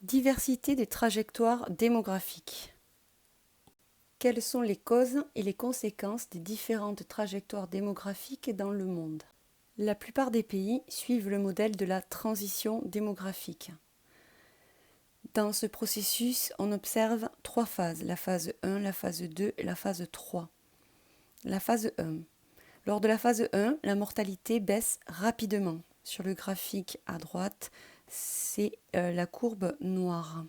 Diversité des trajectoires démographiques. Quelles sont les causes et les conséquences des différentes trajectoires démographiques dans le monde? La plupart des pays suivent le modèle de la transition démographique. Dans ce processus, on observe 3 phases, la phase 1, la phase 2 et la phase 3. La phase 1. Lors de la phase 1, la mortalité baisse rapidement. Sur le graphique à droite, c'est la courbe noire.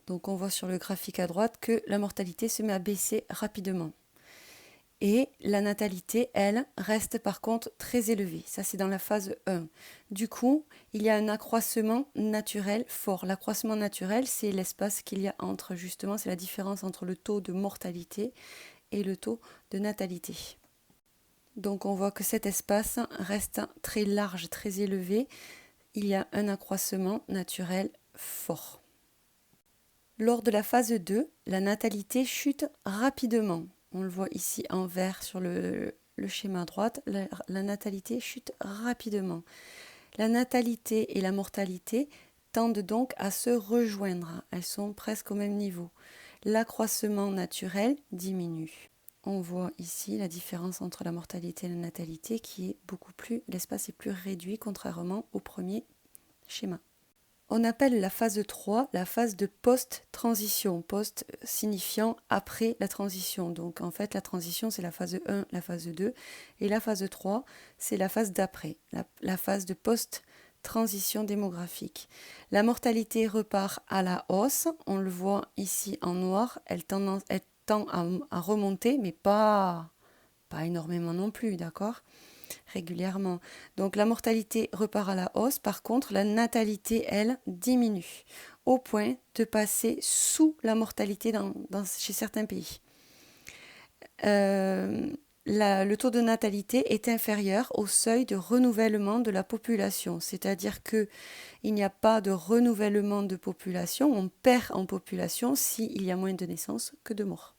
Donc on voit sur le graphique à droite que la mortalité se met à baisser rapidement. Et la natalité, elle, reste par contre très élevée. Ça, c'est dans la phase 1. Du coup, il y a un accroissement naturel fort. L'accroissement naturel, c'est l'espace qu'il y a entre, justement, c'est la différence entre le taux de mortalité et le taux de natalité. Donc on voit que cet espace reste très large, très élevé. Il y a un accroissement naturel fort. Lors de la phase 2, la natalité chute rapidement. On le voit ici en vert sur le schéma à droite. La natalité chute rapidement. La natalité et la mortalité tendent donc à se rejoindre. Elles sont presque au même niveau. L'accroissement naturel diminue. On voit ici la différence entre la mortalité et la natalité qui est beaucoup plus, l'espace est plus réduit contrairement au premier schéma. On appelle la phase 3 la phase de post-transition, post signifiant après la transition. Donc en fait la transition c'est la phase 1, la phase 2 et la phase 3 c'est la phase d'après, la phase de post-transition démographique. La mortalité repart à la hausse, on le voit ici en noir, elle tend à remonter mais pas énormément non plus, d'accord ? Régulièrement. Donc la mortalité repart à la hausse, par contre la natalité, elle, diminue, au point de passer sous la mortalité chez certains pays. Le taux de natalité est inférieur au seuil de renouvellement de la population, c'est-à-dire qu'il n'y a pas de renouvellement de population, on perd en population s'il y a moins de naissances que de morts.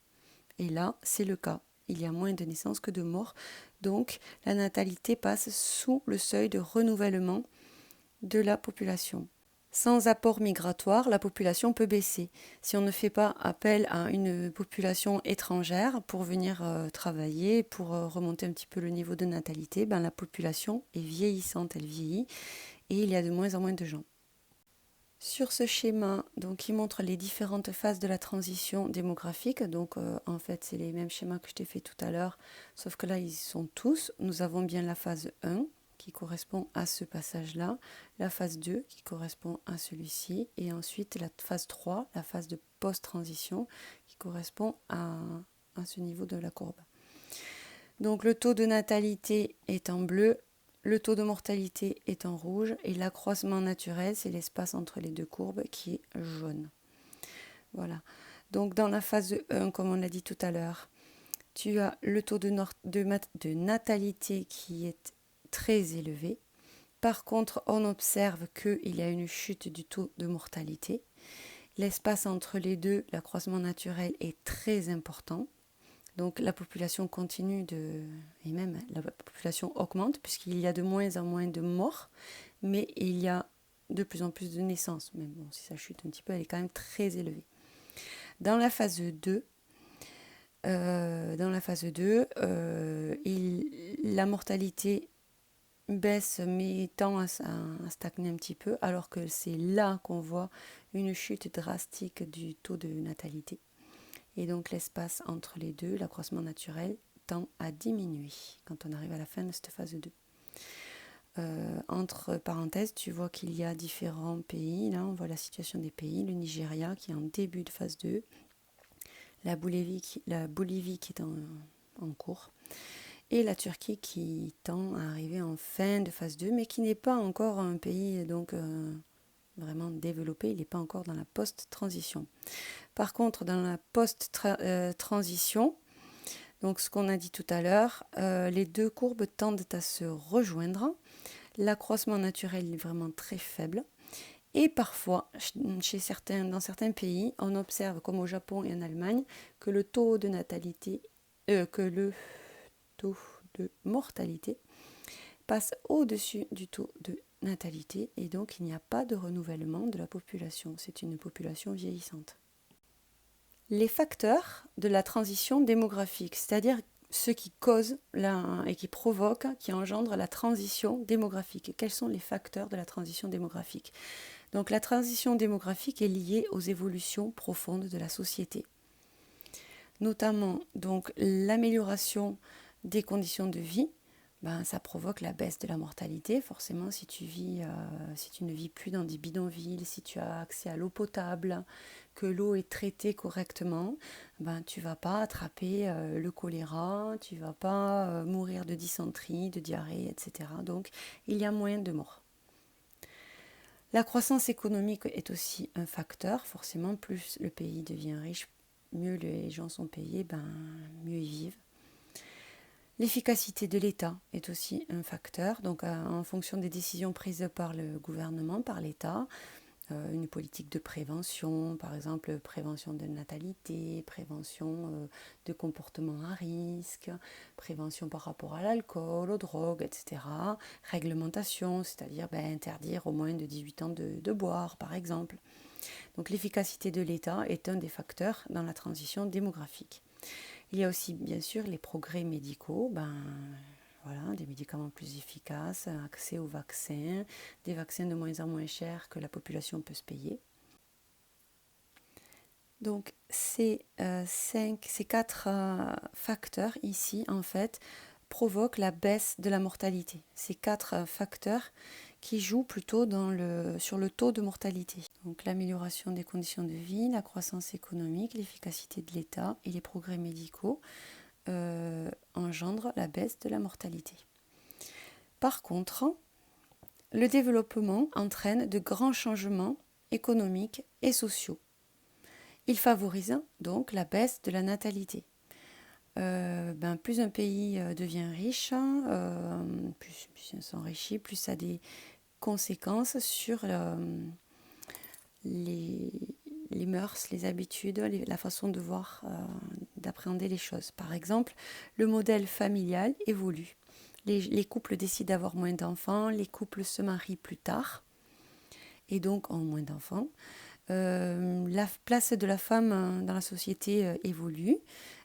Et là, c'est le cas. Il y a moins de naissances que de morts. Donc, la natalité passe sous le seuil de renouvellement de la population. Sans apport migratoire, la population peut baisser. Si on ne fait pas appel à une population étrangère pour venir travailler, pour remonter un petit peu le niveau de natalité, la population est vieillissante, elle vieillit et il y a de moins en moins de gens. Sur ce schéma, donc, il montre les différentes phases de la transition démographique. Donc, en fait, c'est les mêmes schémas que je t'ai fait tout à l'heure, sauf que là, ils sont tous. Nous avons bien la phase 1 qui correspond à ce passage-là, la phase 2 qui correspond à celui-ci, et ensuite la phase 3, la phase de post-transition, qui correspond à ce niveau de la courbe. Donc, le taux de natalité est en bleu, le taux de mortalité est en rouge et l'accroissement naturel, c'est l'espace entre les deux courbes qui est jaune. Voilà. Donc dans la phase 1, comme on l'a dit tout à l'heure, tu as le taux de natalité qui est très élevé. Par contre, on observe qu'il y a une chute du taux de mortalité. L'espace entre les deux, l'accroissement naturel est très important. Donc la population continue et même la population augmente puisqu'il y a de moins en moins de morts, mais il y a de plus en plus de naissances. Même bon, si ça chute un petit peu, elle est quand même très élevée. Dans la phase 2, la mortalité baisse mais tend à stagner un petit peu, alors que c'est là qu'on voit une chute drastique du taux de natalité. Et donc l'espace entre les deux, l'accroissement naturel, tend à diminuer quand on arrive à la fin de cette phase 2. Entre parenthèses, tu vois qu'il y a différents pays. Là, on voit la situation des pays. Le Nigeria qui est en début de phase 2. La Bolivie qui est en cours. Et la Turquie qui tend à arriver en fin de phase 2, mais qui n'est pas encore un pays donc vraiment développé. Il n'est pas encore dans la post-transition. Par contre, dans la post-transition, donc ce qu'on a dit tout à l'heure, les deux courbes tendent à se rejoindre. L'accroissement naturel est vraiment très faible. Et parfois, dans certains pays, on observe, comme au Japon et en Allemagne, que le taux de natalité, que le taux de mortalité passe au-dessus du taux de natalité et donc il n'y a pas de renouvellement de la population. C'est une population vieillissante. Les facteurs de la transition démographique, c'est-à-dire ce qui cause et qui provoque, qui engendre la transition démographique. Quels sont les facteurs de la transition démographique? Donc la transition démographique est liée aux évolutions profondes de la société, notamment donc l'amélioration des conditions de vie. Ça provoque la baisse de la mortalité. Forcément, si tu ne vis plus dans des bidonvilles, si tu as accès à l'eau potable, que l'eau est traitée correctement, tu ne vas pas attraper le choléra, tu ne vas pas mourir de dysenterie, de diarrhée, etc. Donc, il y a moins de morts. La croissance économique est aussi un facteur. Forcément, plus le pays devient riche, mieux les gens sont payés, mieux ils vivent. L'efficacité de l'État est aussi un facteur, donc en fonction des décisions prises par le gouvernement, par l'État, une politique de prévention, par exemple prévention de natalité, prévention de comportements à risque, prévention par rapport à l'alcool, aux drogues, etc. Réglementation, c'est-à-dire interdire aux moins de 18 ans de boire, par exemple. Donc l'efficacité de l'État est un des facteurs dans la transition démographique. Il y a aussi bien sûr les progrès médicaux, des médicaments plus efficaces, accès aux vaccins, des vaccins de moins en moins chers que la population peut se payer. Donc ces 4 facteurs ici en fait provoquent la baisse de la mortalité. Ces 4 facteurs qui jouent plutôt sur le taux de mortalité. Donc l'amélioration des conditions de vie, la croissance économique, l'efficacité de l'État et les progrès médicaux engendrent la baisse de la mortalité. Par contre, le développement entraîne de grands changements économiques et sociaux. Il favorise donc la baisse de la natalité. Plus un pays devient riche, plus il s'enrichit, plus ça a des conséquences sur les mœurs, les habitudes, la façon de voir, d'appréhender les choses. Par exemple, le modèle familial évolue. Les couples décident d'avoir moins d'enfants, les couples se marient plus tard et donc ont moins d'enfants. La place de la femme dans la société évolue.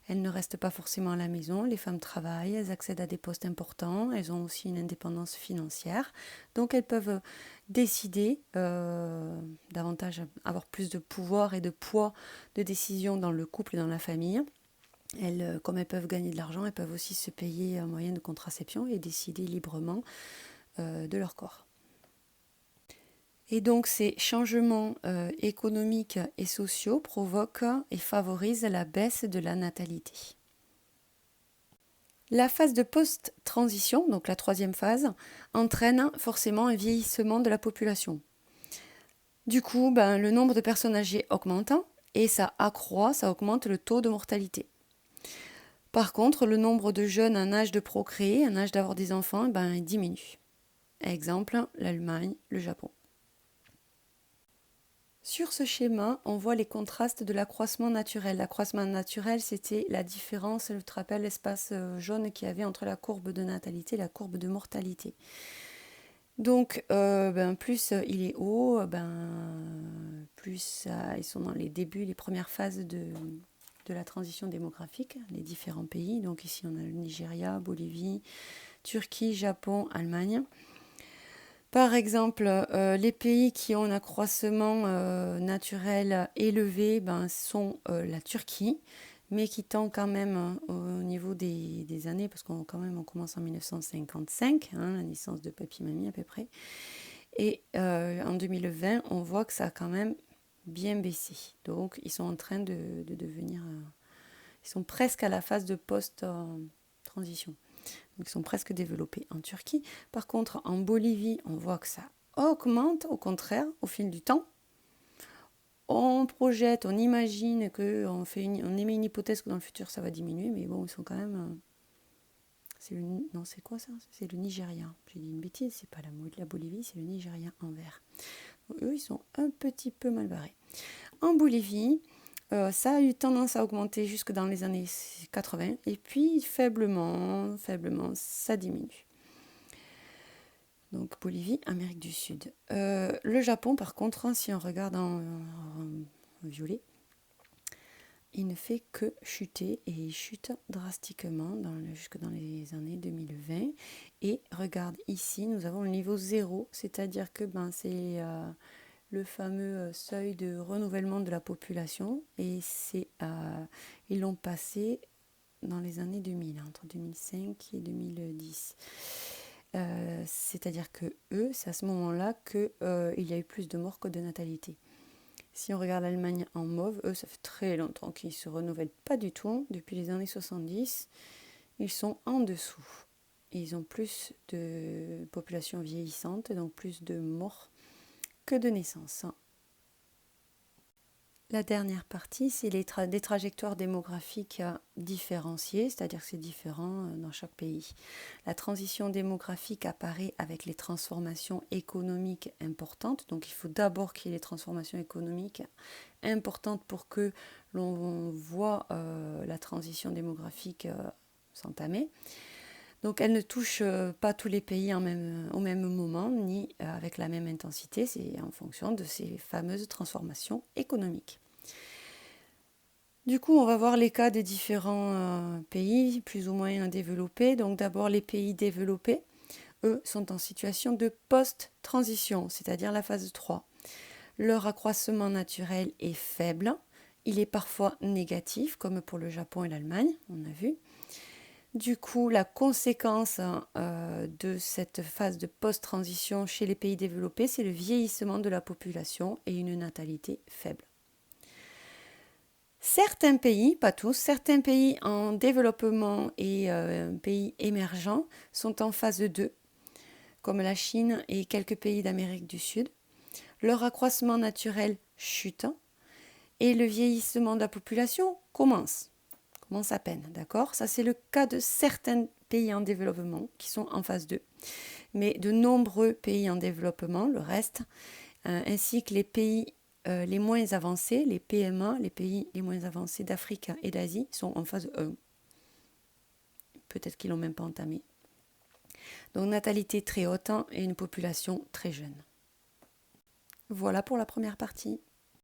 Elles ne restent pas forcément à la maison, les femmes travaillent, elles accèdent à des postes importants, elles ont aussi une indépendance financière. Donc elles peuvent décider davantage, avoir plus de pouvoir et de poids de décision dans le couple et dans la famille. Comme elles peuvent gagner de l'argent, elles peuvent aussi se payer un moyen de contraception et décider librement de leur corps. Et donc ces changements économiques et sociaux provoquent et favorisent la baisse de la natalité. La phase de post-transition, donc la 3e phase, entraîne forcément un vieillissement de la population. Du coup, le nombre de personnes âgées augmente et ça augmente le taux de mortalité. Par contre, le nombre de jeunes en âge de procréer, en âge d'avoir des enfants, il diminue. Exemple, l'Allemagne, le Japon. Sur ce schéma, on voit les contrastes de l'accroissement naturel. L'accroissement naturel, c'était la différence, je te rappelle l'espace jaune qu'il y avait entre la courbe de natalité et la courbe de mortalité. Donc, plus il est haut, plus ils sont dans les débuts, les premières phases de la transition démographique, les différents pays. Donc ici, on a le Nigeria, Bolivie, Turquie, Japon, Allemagne. Par exemple, les pays qui ont un accroissement naturel élevé sont la Turquie, mais qui tend quand même au niveau des années, parce qu'on commence en 1955, la naissance de papy-mamie à peu près. Et en 2020, on voit que ça a quand même bien baissé. Donc, ils sont en train de devenir... ils sont presque à la phase de post-transition. Donc, ils sont presque développés en Turquie. Par contre, en Bolivie, on voit que ça augmente, au contraire, au fil du temps. On projette, on imagine on émet une hypothèse que dans le futur, ça va diminuer, mais bon, ils sont quand même... c'est quoi ça? C'est le Nigeria. J'ai dit une bêtise, c'est pas la Bolivie, c'est le Nigeria en vert. Donc, eux, ils sont un petit peu mal barrés. En Bolivie, ça a eu tendance à augmenter jusque dans les années 80 et puis faiblement, ça diminue. Donc Bolivie, Amérique du Sud. Le Japon, par contre, hein, si on regarde en violet, il ne fait que chuter et il chute drastiquement jusque dans les années 2020. Et regarde ici, nous avons le niveau 0, c'est-à-dire que c'est le fameux seuil de renouvellement de la population et ils l'ont passé dans les années 2000, entre 2005 et 2010. C'est-à-dire que c'est à ce moment-là qu'il y a eu plus de morts que de natalité. Si on regarde l'Allemagne en mauve, ça fait très longtemps qu'ils ne se renouvellent pas du tout. Depuis les années 70, ils sont en dessous. Ils ont plus de population vieillissante, donc plus de morts que de naissances. La dernière partie, c'est des trajectoires démographiques différenciées, c'est-à-dire que c'est différent dans chaque pays. La transition démographique apparaît avec les transformations économiques importantes, donc il faut d'abord qu'il y ait des transformations économiques importantes pour que l'on voit la transition démographique s'entamer. Donc elle ne touche pas tous les pays au même moment, ni avec la même intensité, c'est en fonction de ces fameuses transformations économiques. Du coup, on va voir les cas des différents pays plus ou moins développés. Donc d'abord, les pays développés, eux, sont en situation de post-transition, c'est-à-dire la phase 3. Leur accroissement naturel est faible, il est parfois négatif, comme pour le Japon et l'Allemagne, on a vu. Du coup, la conséquence de cette phase de post-transition chez les pays développés, c'est le vieillissement de la population et une natalité faible. Certains pays, pas tous, certains pays en développement et pays émergents sont en phase 2, comme la Chine et quelques pays d'Amérique du Sud. Leur accroissement naturel chute et le vieillissement de la population commence à peine, d'accord ? Ça, c'est le cas de certains pays en développement qui sont en phase 2. Mais de nombreux pays en développement, le reste, ainsi que les pays les moins avancés, les PMA, les pays les moins avancés d'Afrique et d'Asie, sont en phase 1. Peut-être qu'ils ne l'ont même pas entamé. Donc natalité très haute et une population très jeune. Voilà pour la première partie.